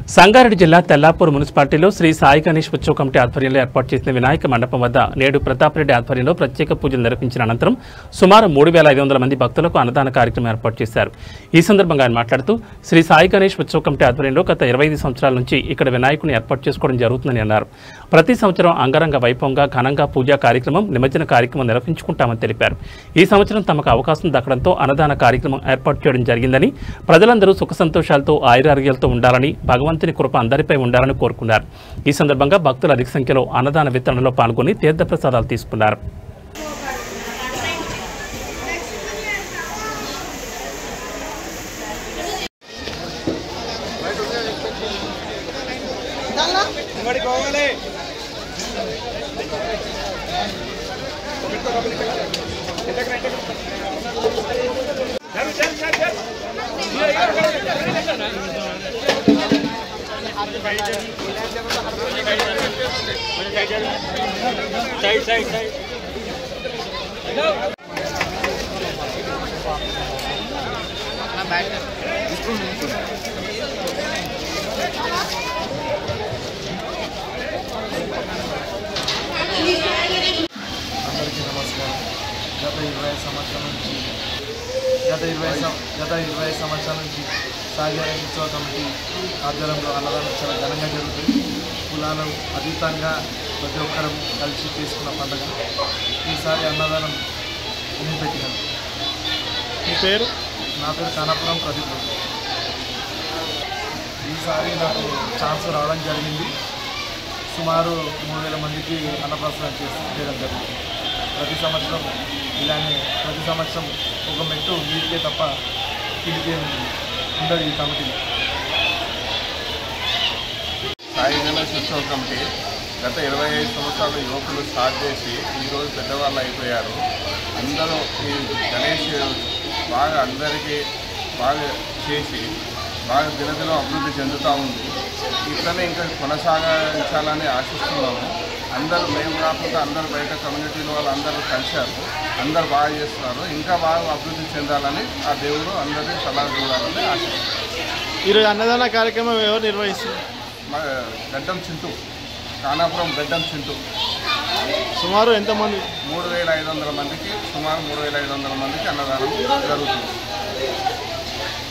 సంగారెడ్డి జిల్లా తెల్లాపూర్ మున్సిపాలిటీలో శ్రీ సాయి గణేష్ ఉత్సవ కమిటీ ఆధ్వర్యంలో ఏర్పాటు చేసిన వినాయక మండపం వద్ద నేడు ప్రతాపరెడ్డి ఆధ్వర్యంలో ప్రత్యేక పూజలు నిర్వహించిన అనంతరం సుమారు 3,500 మంది భక్తులకు అన్నదాన కార్యక్రమం ఏర్పాటు చేశారు। ఈ సందర్భంగా ఆయన మాట్లాడుతూ శ్రీ సాయి గణేష్ ఉత్సవ కమిటీ ఆధ్వర్యంలో గత 25 సంవత్సరాల నుంచి ఇక్కడ వినాయకుని ఏర్పాటు చేసుకోవడం జరుగుతుందని అన్నారు। ప్రతి సంవత్సరం అంగరంగ వైభవంగా ఘనంగా పూజా కార్యక్రమం నిమజ్జన కార్యక్రమం నిర్వహించుకుంటామని తెలిపారు। ఈ సంవత్సరం తమకు అవకాశం దక్కడంతో అన్నదాన కార్యక్రమం ఏర్పాటు చేయడం జరిగిందని, ప్రజలందరూ సుఖ సంతోషాలతో ఆయురారోగ్యాలతో ఉండాలని భగవంతుని కృప అందరిపై ఉండాలని కోరుకున్నారు। ఈ సందర్భంగా భక్తులు అధిక సంఖ్యలో అన్నదాన వితరణలో పాల్గొని తీర్థప్రసాదాలు తీసుకున్నారు। అందరికీ నమస్కారం। గత 20 సంవత్సరాల నుంచి సాయి గణేష్ ఉత్సవ కమిటీ ఆధ్వర్యంలో అన్నదానం చాలా ఘనంగా జరుగుతుంది। కులాలు అతీతంగా ప్రతి ఒక్కరు కలిసి చేసుకున్న పండుగ। ఈసారి అన్నదానం నేను పెట్టినాను। మీ పేరు? నా పేరు కానాపురం ప్రదీప్। ఈసారి నాకు ఛాన్స్ రావడం జరిగింది। సుమారు 3,000 మందికి అన్నప్రసాదం చేయడం జరుగుతుంది। ప్రతి సంవత్సరం ఇలానే ప్రతి సంవత్సరం ఒక మెట్టు వీటికే తప్ప కిందికే ఉండదు ఈ కమిటీలో। సాయి గణేష్ ఉత్సవ కమిటీ గత 25 సంవత్సరాలు యువకులు స్టార్ట్ చేసి ఈరోజు పెద్దవాళ్ళు అయిపోయారు। అందరూ ఈ గణేష్ బాగా అందరికీ బాగా చేసి బాగా దినదినం అభివృద్ధి చెందుతూ ఉంది। ఇట్లనే ఇంకా కొనసాగించాలని ఆశిస్తున్నాము। అందరూ మేము కాకుండా అందరూ బయట కమ్యూనిటీలో వాళ్ళు అందరూ కలిశారు, అందరూ బాగా చేస్తున్నారు। ఇంకా బాగా అభివృద్ధి చెందాలని ఆ దేవుడు అందరినీ సలహా చూడాలని ఆశిస్తున్నాం। ఈరోజు అన్నదాన కార్యక్రమం ఎవరు నిర్వహిస్తున్నారు? గడ్డం చింటూ, కానాపురం గడ్డం చింటూ। సుమారు ఎంతమంది? 3,500 మందికి, సుమారు 3,500 మందికి అన్నదానం జరుగుతుంది।